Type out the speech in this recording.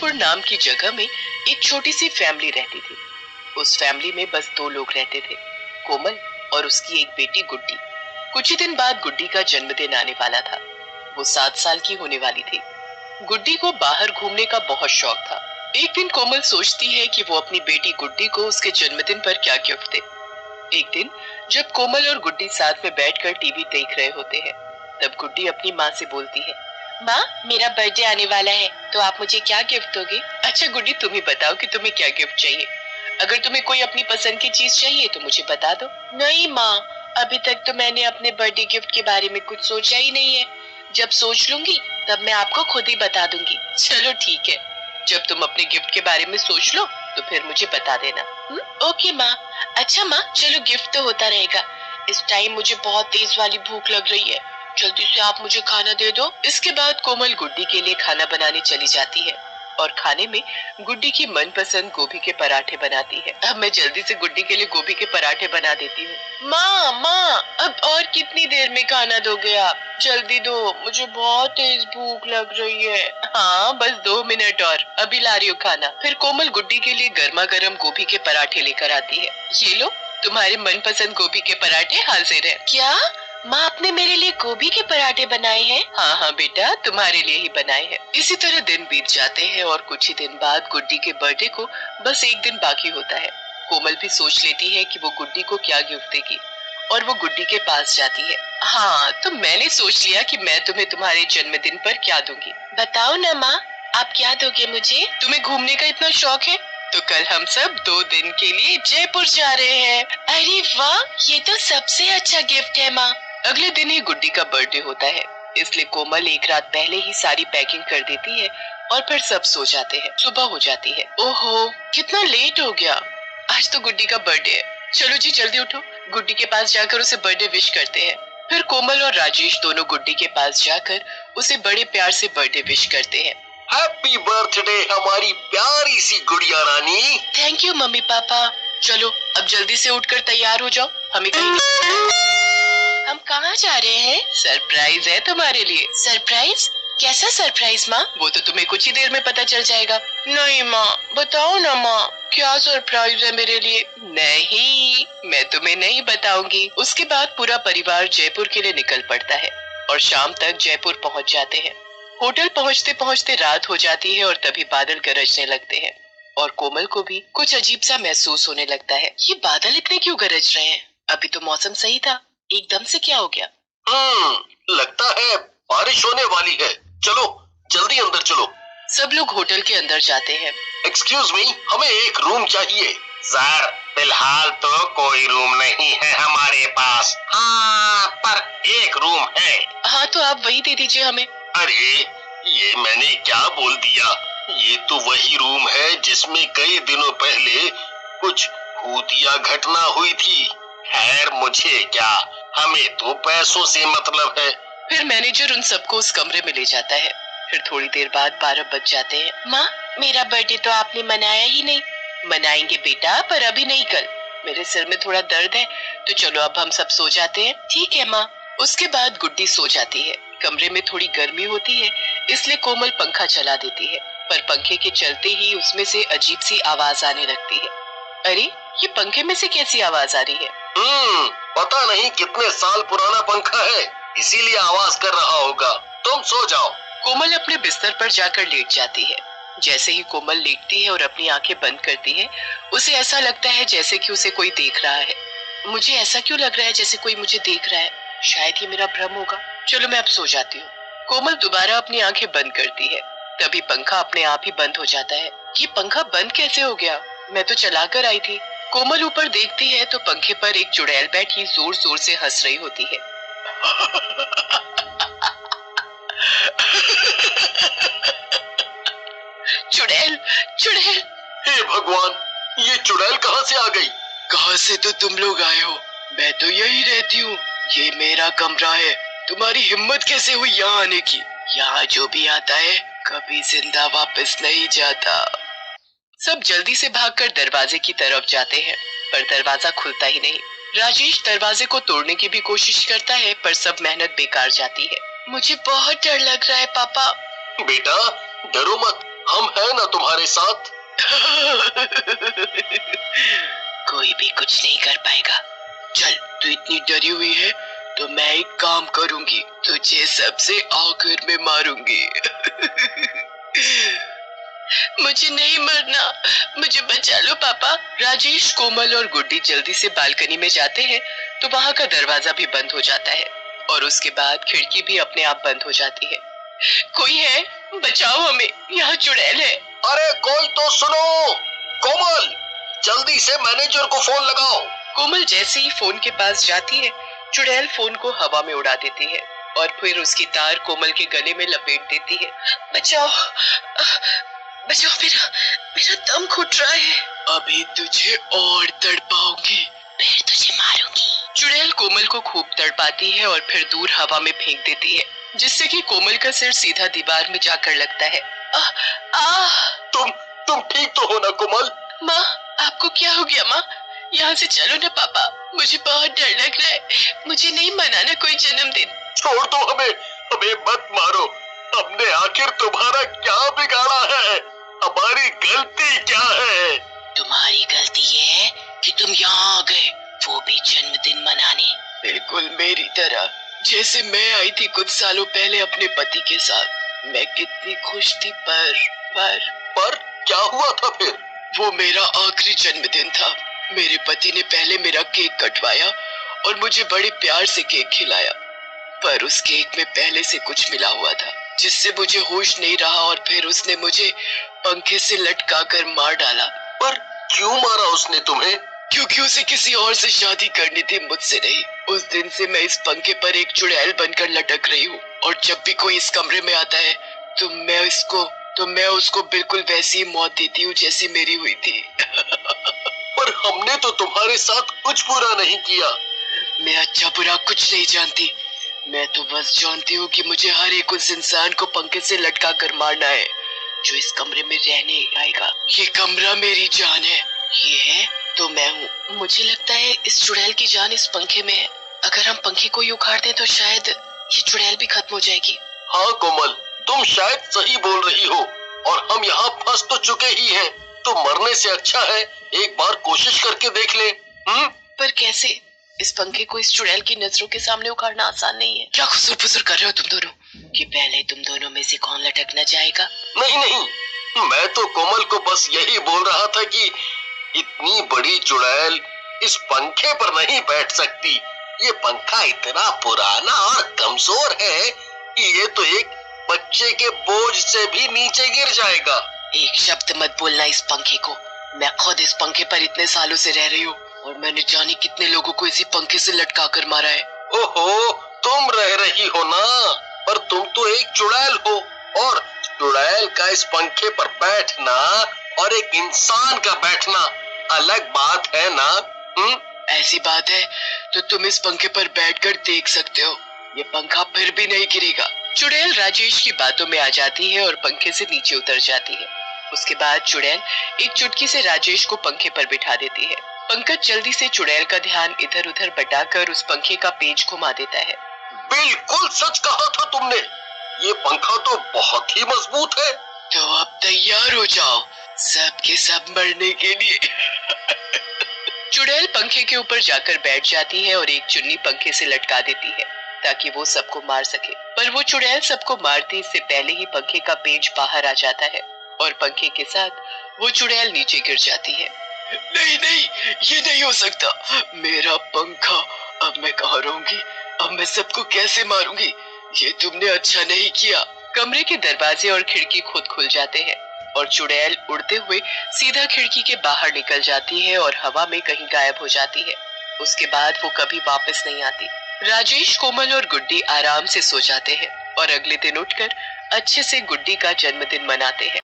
जयपुर नाम की जगह में एक छोटी सी फैमिली रहती थी। उस फैमिली में बस 2 लोग रहते थे, कोमल और उसकी एक बेटी गुड्डी। कुछ ही दिन बाद गुड्डी का जन्मदिन आने वाला था। वो 7 साल की होने वाली थी। गुड्डी को बाहर घूमने का बहुत शौक था। एक दिन कोमल सोचती है कि वो अपनी बेटी गुड्डी को उसके जन्मदिन पर क्या गिफ्ट दे। एक दिन जब कोमल और गुड्डी साथ में बैठकर टीवी देख रहे होते हैं, तब गुड्डी अपनी माँ से बोलती है, माँ, मेरा बर्थडे आने वाला है, तो आप मुझे क्या गिफ्ट दोगे? अच्छा गुड्डी, तुम ही बताओ कि तुम्हें क्या गिफ्ट चाहिए। अगर तुम्हें कोई अपनी पसंद की चीज चाहिए तो मुझे बता दो। नहीं माँ, अभी तक तो मैंने अपने बर्थडे गिफ्ट के बारे में कुछ सोचा ही नहीं है। जब सोच लूंगी तब मैं आपको खुद ही बता दूंगी। चलो ठीक है, जब तुम अपने गिफ्ट के बारे में सोच लो तो फिर मुझे बता देना। ओके माँ। अच्छा माँ, चलो गिफ्ट तो होता रहेगा। इस टाइम मुझे बहुत तेज वाली भूख लग रही है, जल्दी से आप मुझे खाना दे दो। इसके बाद कोमल गुड्डी के लिए खाना बनाने चली जाती है और खाने में गुड्डी की मनपसंद गोभी के पराठे बनाती है। अब मैं जल्दी से गुड्डी के लिए गोभी के पराठे बना देती हूँ। माँ, अब और कितनी देर में खाना दोगे आप? जल्दी दो, मुझे बहुत तेज भूख लग रही है। हाँ, बस 2 मिनट और, अभी ला रही हूँ खाना। फिर कोमल गुड्डी के लिए गर्मा गर्म गोभी के पराठे लेकर आती है। ये लो, तुम्हारे मनपसंद गोभी के पराठे हाजिर है। क्या माँ, आपने मेरे लिए गोभी के पराठे बनाए हैं? हाँ हाँ बेटा, तुम्हारे लिए ही बनाए हैं। इसी तरह दिन बीत जाते हैं और कुछ ही दिन बाद गुड्डी के बर्थडे को बस एक दिन बाकी होता है। कोमल भी सोच लेती है कि वो गुड्डी को क्या गिफ्ट देगी और वो गुड्डी के पास जाती है। हाँ, तो मैंने सोच लिया कि मैं तुम्हें तुम्हारे जन्मदिन पर क्या दूंगी। बताओ ना माँ, आप क्या दोगे मुझे? तुम्हें घूमने का इतना शौक है तो कल हम सब 2 दिन के लिए जयपुर जा रहे हैं। अरे वाह, ये तो सबसे अच्छा गिफ्ट है माँ। अगले दिन ही गुड्डी का बर्थडे होता है, इसलिए कोमल एक रात पहले ही सारी पैकिंग कर देती है और फिर सब सो जाते हैं। सुबह हो जाती है। ओहो, कितना लेट हो गया। आज तो गुड्डी का बर्थडे है। चलो जी जल्दी उठो, गुड्डी के पास जाकर उसे बर्थडे विश करते हैं। फिर कोमल और राजेश दोनों गुड्डी के पास जाकर उसे बड़े प्यार से बर्थडे विश करते हैं। हैप्पी बर्थडे हमारी प्यारी सी गुड़िया रानी। Thank you mummy papa. चलो अब जल्दी से उठकर तैयार हो जाओ, हमें कहीं। हम कहाँ जा रहे हैं? सरप्राइज है तुम्हारे लिए। सरप्राइज? कैसा सरप्राइज माँ? वो तो तुम्हें कुछ ही देर में पता चल जाएगा। नहीं माँ, बताओ ना माँ, क्या सरप्राइज है मेरे लिए? नहीं, मैं तुम्हें नहीं बताऊंगी। उसके बाद पूरा परिवार जयपुर के लिए निकल पड़ता है और शाम तक जयपुर पहुँच जाते हैं। होटल पहुँचते पहुँचते रात हो जाती है और तभी बादल गरजने लगते हैं और कोमल को भी कुछ अजीब सा महसूस होने लगता है। ये बादल इतने क्यों गरज रहे हैं? अभी तो मौसम सही था, एकदम से क्या हो गया? लगता है बारिश होने वाली है। चलो जल्दी अंदर चलो। सब लोग होटल के अंदर जाते हैं। एक्सक्यूज मी, हमें एक रूम चाहिए। सर, फिलहाल तो कोई रूम नहीं है हमारे पास। हाँ, पर एक रूम है। हाँ, तो आप वही दे दीजिए हमें। अरे, ये मैंने क्या बोल दिया? ये तो वही रूम है जिसमें कई दिनों पहले कुछ भूतिया घटना हुई थी। खैर मुझे क्या, हमें तो पैसों से मतलब है। फिर मैनेजर उन सबको उस कमरे में ले जाता है। फिर थोड़ी देर बाद 12 बज जाते हैं। माँ, मेरा बर्थडे तो आपने मनाया ही नहीं। मनाएंगे बेटा, पर अभी नहीं, कल। मेरे सिर में थोड़ा दर्द है, तो चलो अब हम सब सो जाते हैं। ठीक है माँ। उसके बाद गुड्डी सो जाती है। कमरे में थोड़ी गर्मी होती है, इसलिए कोमल पंखा चला देती है, पर पंखे के चलते ही उसमें से अजीब सी आवाज आने लगती है। अरे, ये पंखे में से कैसी आवाज आ रही है? पता नहीं कितने साल पुराना पंखा है, इसीलिए आवाज कर रहा होगा। तुम सो जाओ। कोमल अपने बिस्तर पर जाकर लेट जाती है। जैसे ही कोमल लेटती है और अपनी आंखें बंद करती है, उसे ऐसा लगता है जैसे कि उसे कोई देख रहा है। मुझे ऐसा क्यों लग रहा है जैसे कोई मुझे देख रहा है? शायद ये मेरा भ्रम होगा। चलो मैं अब सो जाती हूँ। कोमल दोबारा अपनी आंखें बंद करती है, तभी पंखा अपने आप ही बंद हो जाता है। ये पंखा बंद कैसे हो गया? मैं तो चला कर आई थी। कोमल ऊपर देखती है तो पंखे पर एक चुड़ैल बैठी जोर जोर से हंस रही होती है। चुड़ैल, चुड़ैल! हे भगवान, ये चुड़ैल कहाँ से आ गई? कहाँ से तो तुम लोग आए हो? मैं तो यही रहती हूँ, ये मेरा कमरा है। तुम्हारी हिम्मत कैसे हुई यहाँ आने की? यहाँ जो भी आता है कभी जिंदा वापस नहीं जाता। सब जल्दी से भागकर दरवाजे की तरफ जाते हैं, पर दरवाजा खुलता ही नहीं। राजेश दरवाजे को तोड़ने की भी कोशिश करता है, पर सब मेहनत बेकार जाती है। मुझे बहुत डर लग रहा है पापा। बेटा डरो मत, हम हैं ना तुम्हारे साथ। कोई भी कुछ नहीं कर पाएगा। चल, तू इतनी डरी हुई है तो मैं एक काम करूंगी, तुझे सबसे आखिर में मारूंगी। मुझे नहीं मरना, मुझे बचा लो पापा। राजेश, कोमल और गुड्डी जल्दी से बालकनी में जाते हैं तो वहां का दरवाजा भी बंद हो जाता है और उसके बाद खिड़की भी अपने आप बंद हो जाती है। कोई है? बचाओ हमें, यहाँ चुड़ैल है। अरे कोई तो सुनो। कोमल, जल्दी से मैनेजर को फोन लगाओ। कोमल जैसे ही फोन के पास जाती है, चुड़ैल फोन को हवा में उड़ा देती है और फिर उसकी तार कोमल के गले में लपेट देती है। बचाओ, बचाओ, मेरा मेरा दम घुट रहा है। अभी तुझे और तड़पाऊंगी, फिर तुझे मारूंगी। चुड़ैल कोमल को खूब तड़पाती है और फिर दूर हवा में फेंक देती है, जिससे कि कोमल का सिर सीधा दीवार में जाकर लगता है। तुम ठीक तो हो ना कोमल? माँ, आपको क्या हो गया माँ? यहाँ से चलो ना पापा, मुझे बहुत डर लग रहा है। मुझे नहीं मनाना कोई जन्मदिन। छोड़ दो हमें, हमें मत मारो। हमने आखिर तुम्हारा क्या बिगाड़ा है? हमारी गलती क्या है? तुम्हारी गलती ये है कि तुम यहाँ आ गए, वो भी जन्मदिन मनाने। बिल्कुल मेरी तरह, जैसे मैं आई थी कुछ सालों पहले अपने पति के साथ। मैं कितनी खुश थी, पर क्या हुआ था फिर? वो मेरा आखिरी जन्मदिन था। मेरे पति ने पहले मेरा केक कटवाया और मुझे बड़े प्यार से केक खिलाया, पर उस केक में पहले से कुछ मिला हुआ था, जिससे मुझे होश नहीं रहा और फिर उसने मुझे पंखे से लटकाकर मार डाला। पर क्यों मारा उसने तुम्हें? क्योंकि उसे किसी और से शादी करनी थी, मुझसे नहीं। उस दिन से मैं इस पंखे पर एक चुड़ैल बनकर लटक रही हूँ और जब भी कोई इस कमरे में आता है तो मैं उसको बिल्कुल वैसी ही मौत देती हूँ जैसी मेरी हुई थी। पर हमने तो तुम्हारे साथ कुछ बुरा नहीं किया। मैं अच्छा बुरा कुछ नहीं जानती। मैं तो बस जानती हूँ कि मुझे हर एक उस इंसान को पंखे से लटका कर मारना है जो इस कमरे में रहने आएगा। ये कमरा मेरी जान है, ये है तो मैं हूँ। मुझे लगता है इस चुड़ैल की जान इस पंखे में है। अगर हम पंखे को ही उखाड़ दें तो शायद ये चुड़ैल भी खत्म हो जाएगी। हाँ कोमल, तुम शायद सही बोल रही हो और हम यहाँ फंस तो चुके ही हैं, तो मरने से अच्छा है एक बार कोशिश करके देख ले। पर कैसे? इस पंखे को इस चुड़ैल की नजरों के सामने उखाड़ना आसान नहीं है। क्या खुसर फुसर कर रहे हो तुम दोनों? कि पहले तुम दोनों में से कौन लटकना चाहेगा? नहीं, मैं तो कोमल को बस यही बोल रहा था कि इतनी बड़ी चुड़ैल इस पंखे पर नहीं बैठ सकती। ये पंखा इतना पुराना और कमजोर है कि ये तो एक बच्चे के बोझ से भी नीचे गिर जाएगा। एक शब्द मत बोलना इस पंखे को। मैं खुद इस पंखे पर इतने सालों से रह रही हूँ और मैंने जाने कितने लोगों को इसी पंखे से लटका कर मारा है। ओहो, तुम रह रही हो ना, पर तुम तो एक चुड़ैल हो और चुड़ैल का इस पंखे पर बैठना और एक इंसान का बैठना अलग बात है ना? ऐसी बात है तो तुम इस पंखे पर बैठकर देख सकते हो, ये पंखा फिर भी नहीं गिरेगा। चुड़ैल राजेश की बातों में आ जाती है और पंखे से नीचे उतर जाती है। उसके बाद चुड़ैल एक चुटकी से राजेश को पंखे पर बिठा देती है। पंकज जल्दी से चुड़ैल का ध्यान इधर उधर बटाकर उस पंखे का पेच घुमा देता है। बिल्कुल सच कहा था तुमने, ये पंखा तो बहुत ही मजबूत है। तो अब तैयार हो जाओ सबके सब मरने के लिए। चुड़ैल पंखे के ऊपर जाकर बैठ जाती है और एक चुन्नी पंखे से लटका देती है ताकि वो सबको मार सके। पर वो चुड़ैल सबको मारती इससे पहले ही पंखे का पेच बाहर आ जाता है और पंखे के साथ वो चुड़ैल नीचे गिर जाती है। नहीं, ये नहीं हो सकता। मेरा पंखा, अब मैं कहाँ रहूंगी? अब मैं सबको कैसे मारूंगी? ये तुमने अच्छा नहीं किया। कमरे के दरवाजे और खिड़की खुद खुल जाते हैं और चुड़ैल उड़ते हुए सीधा खिड़की के बाहर निकल जाती है और हवा में कहीं गायब हो जाती है। उसके बाद वो कभी वापस नहीं आती। राजेश, कोमल और गुड्डी आराम से सो जाते हैं और अगले दिन उठकर अच्छे से गुड्डी का जन्मदिन मनाते हैं।